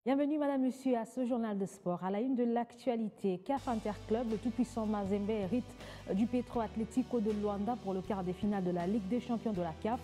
Bienvenue, madame, monsieur, à ce journal de sport. À la une de l'actualité, CAF Interclub, le tout-puissant Mazembe hérite du Petro Atlético de Luanda pour le quart de finale de la Ligue des champions de la CAF.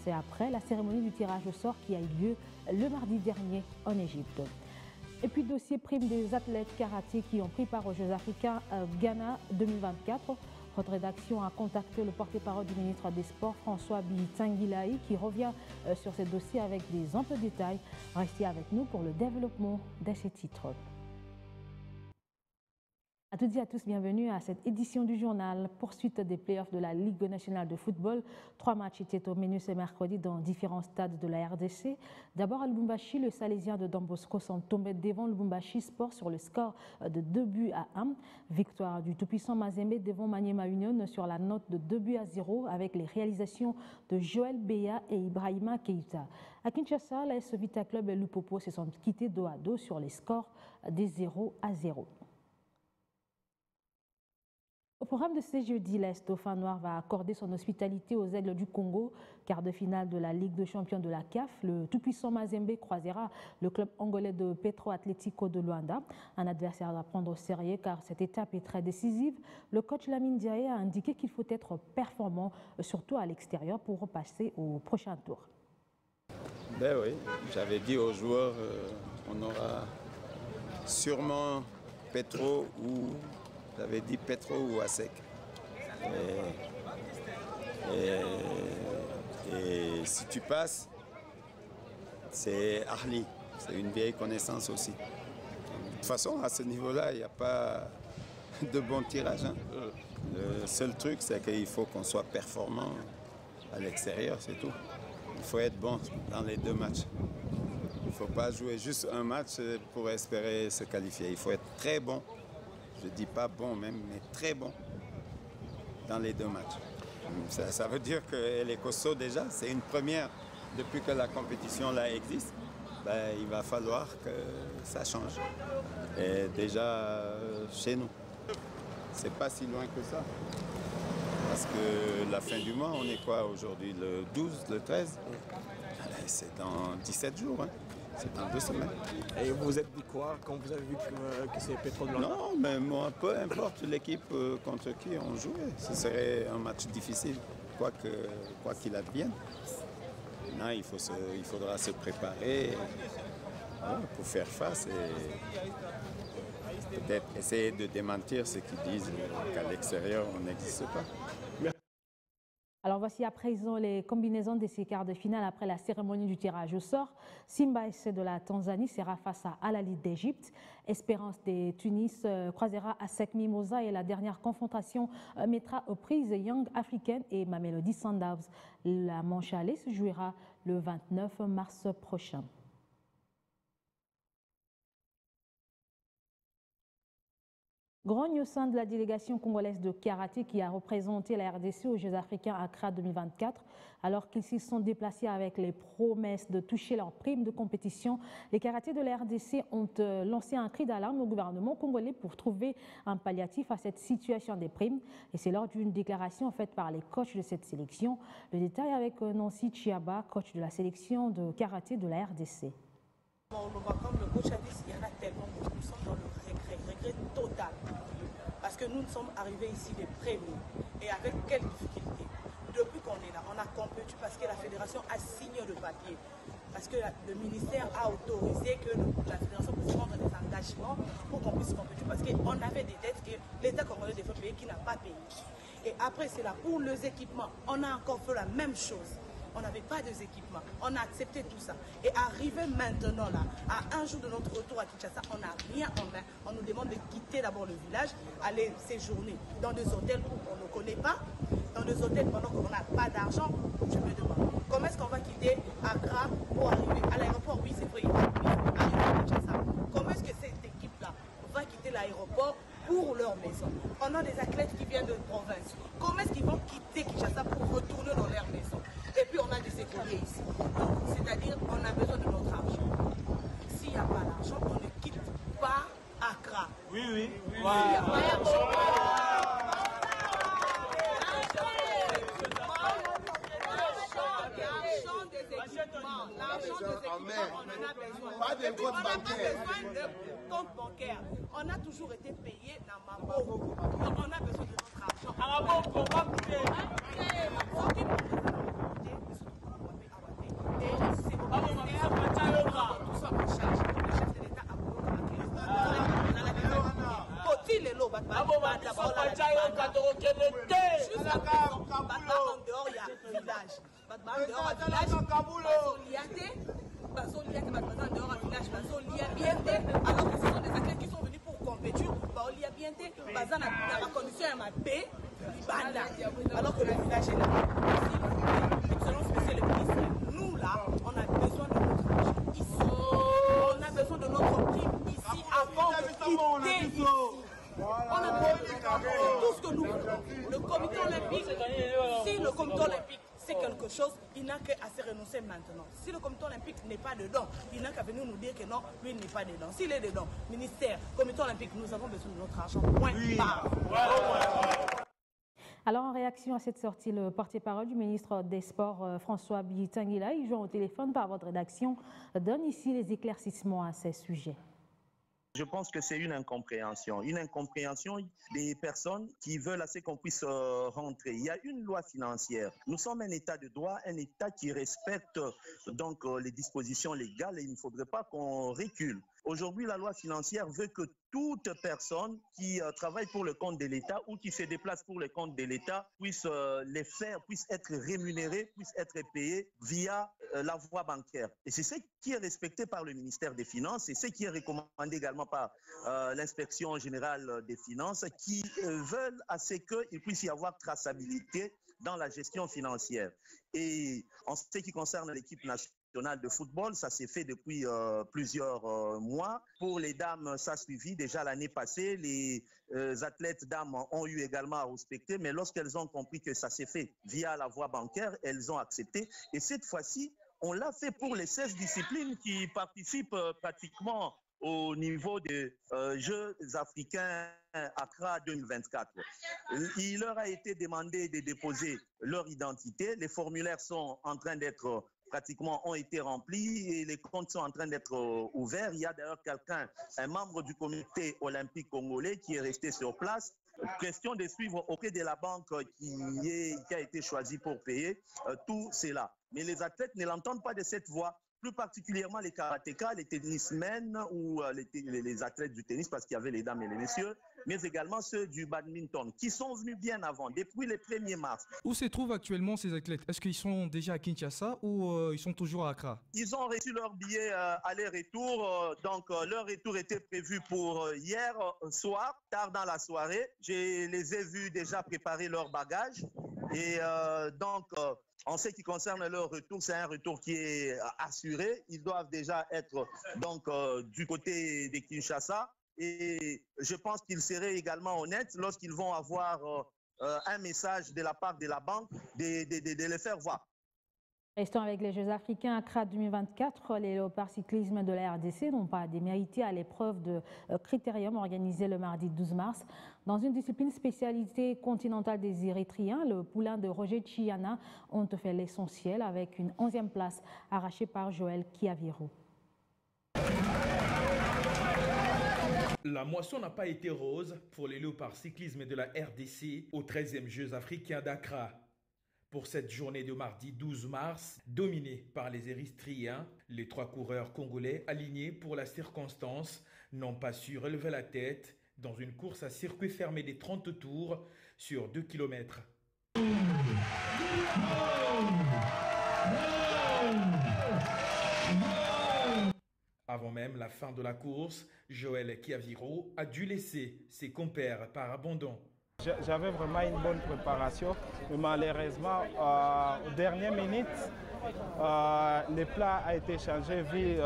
C'est après la cérémonie du tirage au sort qui a eu lieu le mardi dernier en Égypte. Et puis, dossier prime des athlètes karaté qui ont pris part aux Jeux africains Ghana 2024. Votre rédaction a contacté le porte-parole du ministre des Sports, François Bitanguilaï, qui revient sur ce dossier avec des amples détails. Restez avec nous pour le développement de ces titres. À toutes et à tous, bienvenue à cette édition du journal. Poursuite des playoffs de la Ligue nationale de football. 3 matchs étaient au menu ce mercredi dans différents stades de la RDC. D'abord à Lubumbashi, le Salésien de Don Bosco sont tombés devant Lubumbashi Sport sur le score de 2-1. Victoire du tout-puissant Mazembe devant Maniema Union sur la note de 2-0 avec les réalisations de Joël Beya et Ibrahima Keita. À Kinshasa, l'AS Vita Club et Lupopo se sont quittés dos à dos sur les scores des 0-0. Au programme de ce jeudi, l'Est Dauphin Noir va accorder son hospitalité aux Aigles du Congo. Quart de finale de la Ligue des champions de la CAF, le tout-puissant Mazembe croisera le club angolais de Petro Atlético de Luanda. Un adversaire à prendre au sérieux car cette étape est très décisive. Le coach Lamine Diaye a indiqué qu'il faut être performant, surtout à l'extérieur, pour repasser au prochain tour. Ben oui, j'avais dit aux joueurs, on aura sûrement Petro ou... J'avais dit Petro ou Asec. Et si tu passes, c'est Arli. C'est une vieille connaissance aussi. De toute façon, à ce niveau-là, il n'y a pas de bon tirage. Hein. Le seul truc, c'est qu'il faut qu'on soit performant à l'extérieur, c'est tout. Il faut être bon dans les 2 matchs. Il ne faut pas jouer juste un match pour espérer se qualifier. Il faut être très bon. Je ne dis pas bon même, mais très bon dans les 2 matchs. Ça veut dire qu'elle est costaud déjà. C'est une première depuis que la compétition là existe. Ben, il va falloir que ça change. Et déjà chez nous. C'est pas si loin que ça. Parce que la fin du mois, on est quoi aujourd'hui? Le 12, le 13? C'est dans 17 jours. Hein. C'est dans 2 semaines. Et vous vous êtes dit quoi quand vous avez vu que c'est Petro de Luanda? Non, mais moi, peu importe l'équipe contre qui on jouait. Ce serait un match difficile, quoi qu'il advienne. Maintenant, il faudra se préparer pour faire face et peut-être essayer de démentir ceux qui disent qu'à l'extérieur, on n'existe pas. Alors voici à présent les combinaisons de ces quarts de finale après la cérémonie du tirage au sort. Simba SC de la Tanzanie sera face à Al Ahly d'Égypte. Espérance de Tunis croisera ASEC Mimosa et la dernière confrontation mettra aux prises Young African et Mamelodi Sundowns. La manche aller se jouera le 29 mars prochain. Grogne au sein de la délégation congolaise de karaté qui a représenté la RDC aux Jeux africains Accra 2024. Alors qu'ils s'y sont déplacés avec les promesses de toucher leur prime de compétition, les karatés de la RDC ont lancé un cri d'alarme au gouvernement congolais pour trouver un palliatif à cette situation des primes. Et c'est lors d'une déclaration faite par les coachs de cette sélection. Le détail avec Nancy Chiaba, coach de la sélection de karaté de la RDC. Comme le coach a dit, il y en a tellement, nous sommes dans le regret total. Parce que nous sommes arrivés ici les premiers. Et avec quelle difficulté? Depuis qu'on est là, on a compétu parce que la fédération a signé le papier. Parce que le ministère a autorisé que la fédération puisse prendre des engagements pour qu'on puisse compétir. Parce qu'on avait des dettes que l'État congolais devait payer qui n'a pas payé. Et après, c'est là pour les équipements. On a encore fait la même chose. On n'avait pas des équipements. On a accepté tout ça. Et arrivé maintenant là, à un jour de notre retour à Kinshasa, on n'a rien en main. On nous demande de quitter d'abord le village, aller séjourner dans des hôtels où on ne connaît pas, dans des hôtels pendant qu'on n'a pas d'argent. Je me demande, comment est-ce qu'on va quitter Accra pour arriver à l'aéroport? Oui, c'est vrai, il faut arriver à Kinshasa. Comment est-ce que cette équipe-là va quitter l'aéroport pour leur maison? On a des athlètes qui viennent de province. Comment est-ce qu'ils vont quitter Kinshasa pour retourner dans leur maison? Et puis on a des écoliers ici. C'est-à-dire on a besoin de notre argent. S'il n'y a pas d'argent, on ne quitte pas Accra. Oui, oui. L'argent des équipements, Pas de compte bancaire. Compte bancaire. On a toujours été payé dans ma banque. Donc on a besoin de notre argent. Alors que ce sont des athlètes qui sont venus pour compétir, alors que le village est là. Selon ce que c'est le ministre, nous là, on a besoin de notre argent ici. On a besoin de notre prime ici avant de quitter ici. On a besoin de tout ce que nous voulons. Le comité olympique, si le comité olympique c'est quelque chose, il n'a qu'à se renoncer maintenant. Si le comité olympique n'est pas dedans, il n'a qu'à venir nous dire que non, lui n'est pas dedans. S'il est dedans, ministère, comité olympique, nous avons besoin de notre argent. Point barre. Alors, en réaction à cette sortie, le porte-parole du ministre des Sports, François Billy-Tanguila, il joint au téléphone par votre rédaction, donne ici les éclaircissements à ces sujets. Je pense que c'est une incompréhension des personnes qui veulent assez qu'on puisse rentrer. Il y a une loi financière. Nous sommes un État de droit, un État qui respecte donc les dispositions légales et il ne faudrait pas qu'on recule. Aujourd'hui, la loi financière veut que toute personne qui travaille pour le compte de l'État ou qui se déplace pour le compte de l'État puisse puisse être rémunérée, puisse être payée via la voie bancaire. Et c'est ce qui est respecté par le ministère des Finances et ce qui est recommandé également par l'inspection générale des finances qui veulent à ce qu'il puisse y avoir traçabilité dans la gestion financière. Et en ce qui concerne l'équipe nationale de football, ça s'est fait depuis plusieurs mois. Pour les dames, ça a suivi déjà l'année passée. Les athlètes dames ont eu également à respecter, mais lorsqu'elles ont compris que ça s'est fait via la voie bancaire, elles ont accepté. Et cette fois-ci, on l'a fait pour les 16 disciplines qui participent pratiquement au niveau des Jeux africains Accra 2024. Il leur a été demandé de déposer leur identité. Les formulaires sont en train d'être ont été remplis et les comptes sont en train d'être ouverts. Il y a d'ailleurs un membre du comité olympique congolais qui est resté sur place. Question de suivre auprès de la banque qui a été choisie pour payer tout cela. Mais les athlètes ne l'entendent pas de cette voie. Plus particulièrement les karatékas, les tennismen ou les athlètes du tennis, parce qu'il y avait les dames et les messieurs, mais également ceux du badminton, qui sont venus bien avant, depuis le 1er mars. Où se trouvent actuellement ces athlètes? Est-ce qu'ils sont déjà à Kinshasa ou ils sont toujours à Accra? Ils ont reçu leur billet aller-retour, donc leur retour était prévu pour hier soir, tard dans la soirée. Je les ai vus déjà préparer leur bagage et en ce qui concerne leur retour, c'est un retour qui est assuré. Ils doivent déjà être donc du côté de Kinshasa. Et je pense qu'ils seraient également honnêtes lorsqu'ils vont avoir un message de la part de la banque de les faire voir. Restons avec les Jeux africains Accra 2024. Les léopards cyclisme de la RDC n'ont pas démérité à l'épreuve de critérium organisée le mardi 12 mars. Dans une discipline spécialité continentale des Érythréens, le poulain de Roger Chiana ont fait l'essentiel avec une 11e place arrachée par Joël Kiaviro. La moisson n'a pas été rose pour les léopards cyclisme de la RDC aux 13e Jeux africains d'Accra. Pour cette journée de mardi 12 mars, dominée par les Érythréens, les 3 coureurs congolais alignés pour la circonstance n'ont pas su relever la tête dans une course à circuit fermé des 30 tours sur 2 km. Avant même la fin de la course, Joël Kiaviro a dû laisser ses compères par abandon. J'avais vraiment une bonne préparation, mais malheureusement, aux dernières minutes, le plat a été changé vu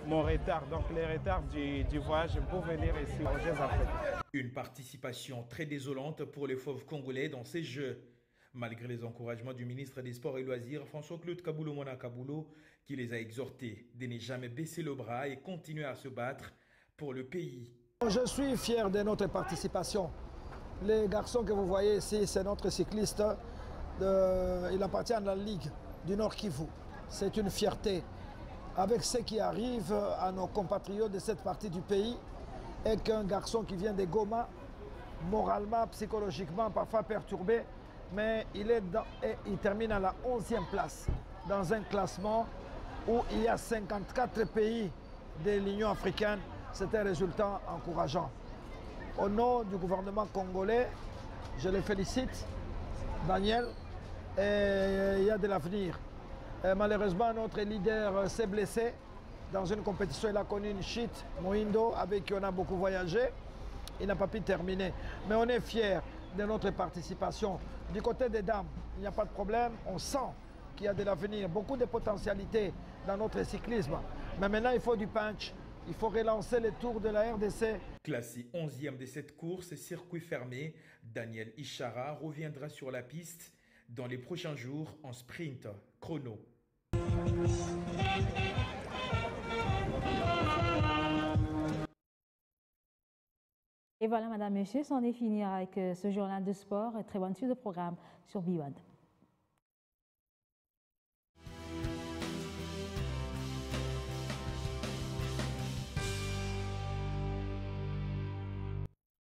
mon retard, donc le retard du voyage pour venir ici aux Jeux africains. Une participation très désolante pour les fauves congolais dans ces Jeux. Malgré les encouragements du ministre des Sports et Loisirs, François-Claude Kaboulou-Mona Kaboulou, qui les a exhortés de ne jamais baisser le bras et continuer à se battre pour le pays. Je suis fier de notre participation. Les garçons que vous voyez ici, c'est notre cycliste. Il appartient à la Ligue du Nord Kivu. C'est une fierté avec ce qui arrive à nos compatriotes de cette partie du pays est qu'un garçon qui vient de Goma, moralement, psychologiquement, parfois perturbé, mais il termine à la 11e place dans un classement où il y a 54 pays de l'Union africaine. C'est un résultat encourageant. Au nom du gouvernement congolais, je le félicite, Daniel, et il y a de l'avenir. Malheureusement, notre leader s'est blessé dans une compétition. Il a connu une chute, Moindo, avec qui on a beaucoup voyagé. Il n'a pas pu terminer. Mais on est fiers de notre participation. Du côté des dames, il n'y a pas de problème. On sent qu'il y a de l'avenir, beaucoup de potentialités dans notre cyclisme. Mais maintenant, il faut du punch. Il faut relancer les tours de la RDC. Classé 11e de cette course, circuit fermé, Daniel Ishara reviendra sur la piste dans les prochains jours en sprint chrono. Et voilà, madame, monsieur, c'en est fini avec ce journal de sport. Très bonne suite de programme sur B1.